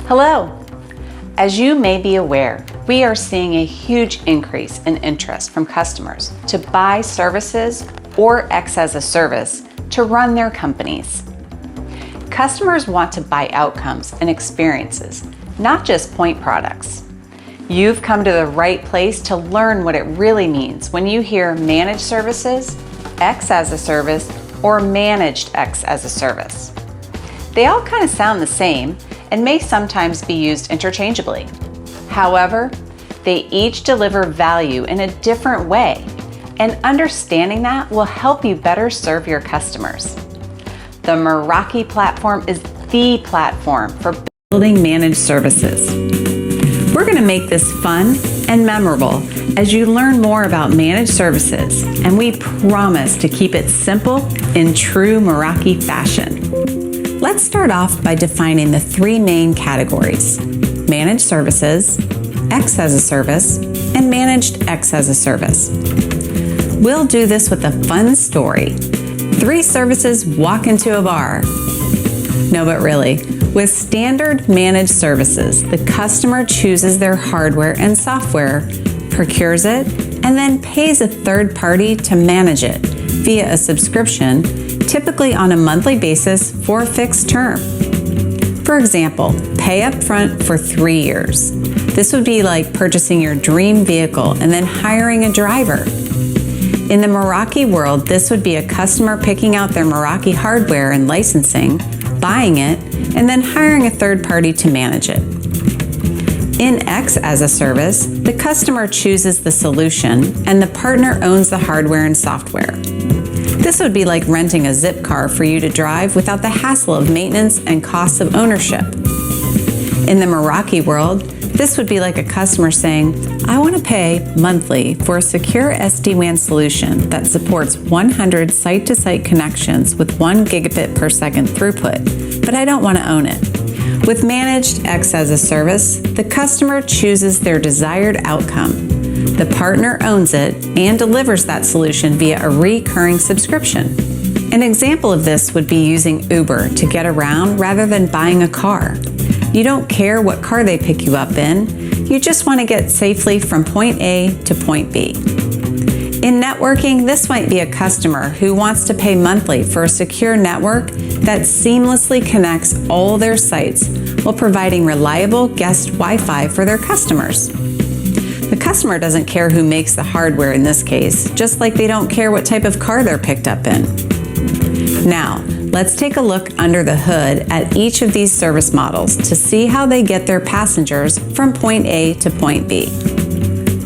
Hello! As you may be aware, we are seeing a huge increase in interest from customers to buy services or X as a service to run their companies. Customers want to buy outcomes and experiences, not just point products. You've come to the right place to learn what it really means when you hear managed services, X as a service, or managed X as a service. They all kind of sound the same and may sometimes be used interchangeably. However, they each deliver value in a different way, and understanding that will help you better serve your customers. The Meraki platform is the platform for building managed services. We're going to make this fun and memorable as you learn more about managed services, and we promise to keep it simple in true Meraki fashion. Let's start off by defining the three main categories: managed services, X as a service, and managed X as a service. We'll do this with a fun story. 3 services walk into a bar. No, but really, with standard managed services, the customer chooses their hardware and software, procures it, and then pays a third party to manage it via a subscription, typically on a monthly basis for a fixed term. For example, pay up front for 3 years. This would be like purchasing your dream vehicle and then hiring a driver. In the Meraki world, this would be a customer picking out their Meraki hardware and licensing, buying it, and then hiring a third party to manage it. In X as a service, the customer chooses the solution and the partner owns the hardware and software. This would be like renting a zip car for you to drive without the hassle of maintenance and costs of ownership. In the Meraki world, this would be like a customer saying, I want to pay monthly for a secure SD-WAN solution that supports 100 site-to-site connections with 1 gigabit per second throughput, but I don't want to own it. With managed X as a service, the customer chooses their desired outcome. The partner owns it and delivers that solution via a recurring subscription. An example of this would be using Uber to get around rather than buying a car. You don't care what car they pick you up in, you just want to get safely from point A to point B. In networking, this might be a customer who wants to pay monthly for a secure network that seamlessly connects all their sites while providing reliable guest Wi-Fi for their customers. The customer doesn't care who makes the hardware in this case, just like they don't care what type of car they're picked up in. Now, let's take a look under the hood at each of these service models to see how they get their passengers from point A to point B.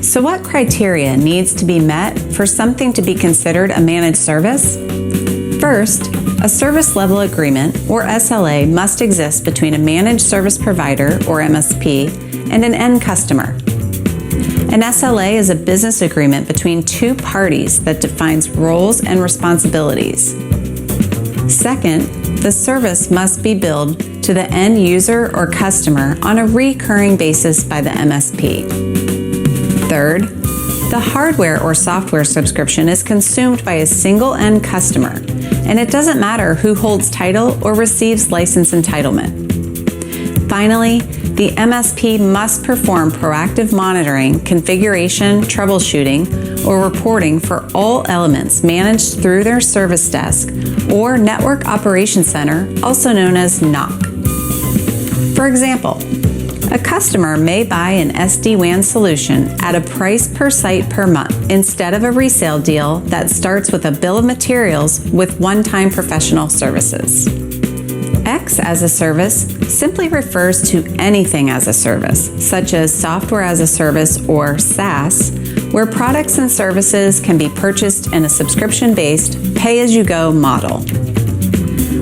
So what criteria needs to be met for something to be considered a managed service? First, a service level agreement, or SLA, must exist between a managed service provider, or MSP, and an end customer. An SLA is a business agreement between 2 parties that defines roles and responsibilities. Second, the service must be billed to the end user or customer on a recurring basis by the MSP. Third, the hardware or software subscription is consumed by a single end customer, and it doesn't matter who holds title or receives license entitlement. Finally, the MSP must perform proactive monitoring, configuration, troubleshooting, or reporting for all elements managed through their service desk or Network Operations Center, also known as NOC. For example, a customer may buy an SD-WAN solution at a price per site per month instead of a resale deal that starts with a bill of materials with one-time professional services. X as a service simply refers to anything as a service, such as software as a service or SaaS, where products and services can be purchased in a subscription-based, pay-as-you-go model.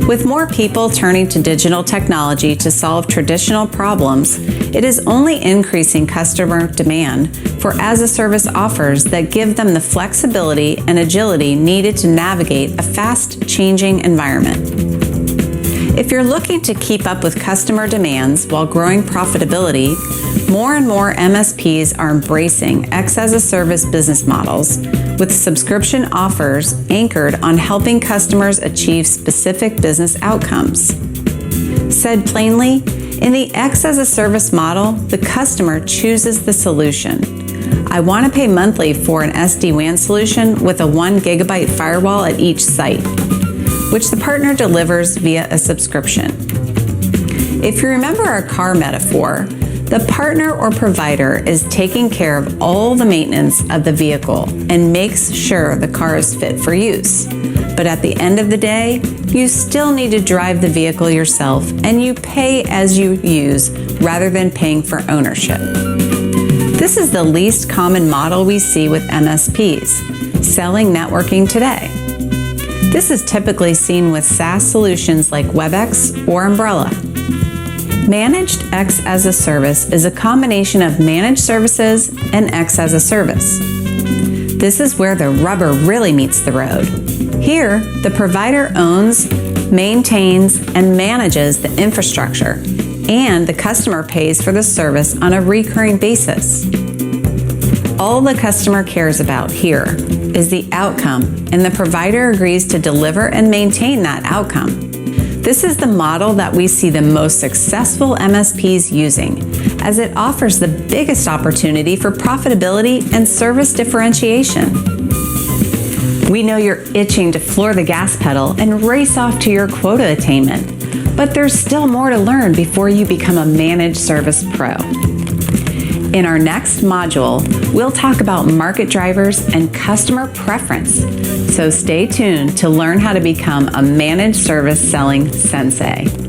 With more people turning to digital technology to solve traditional problems, it is only increasing customer demand for as-a-service offers that give them the flexibility and agility needed to navigate a fast-changing environment. If you're looking to keep up with customer demands while growing profitability, more and more MSPs are embracing X as a service business models with subscription offers anchored on helping customers achieve specific business outcomes. Said plainly, In the X as a Service model, the customer chooses the solution. I want to pay monthly for an SD-WAN solution with a 1 GB firewall at each site, which the partner delivers via a subscription. If you remember our car metaphor, the partner or provider is taking care of all the maintenance of the vehicle and makes sure the car is fit for use. But at the end of the day, you still need to drive the vehicle yourself, and you pay as you use rather than paying for ownership. This is the least common model we see with MSPs selling networking today. This is typically seen with SaaS solutions like Webex or Umbrella. Managed X as a Service is a combination of managed services and X as a Service. This is where the rubber really meets the road. Here, the provider owns, maintains, and manages the infrastructure, and the customer pays for the service on a recurring basis. All the customer cares about here is the outcome, and the provider agrees to deliver and maintain that outcome. This is the model that we see the most successful MSPs using, as it offers the biggest opportunity for profitability and service differentiation. We know you're itching to floor the gas pedal and race off to your quota attainment, but there's still more to learn before you become a managed service pro. In our next module, we'll talk about market drivers and customer preference. So stay tuned to learn how to become a managed service selling sensei.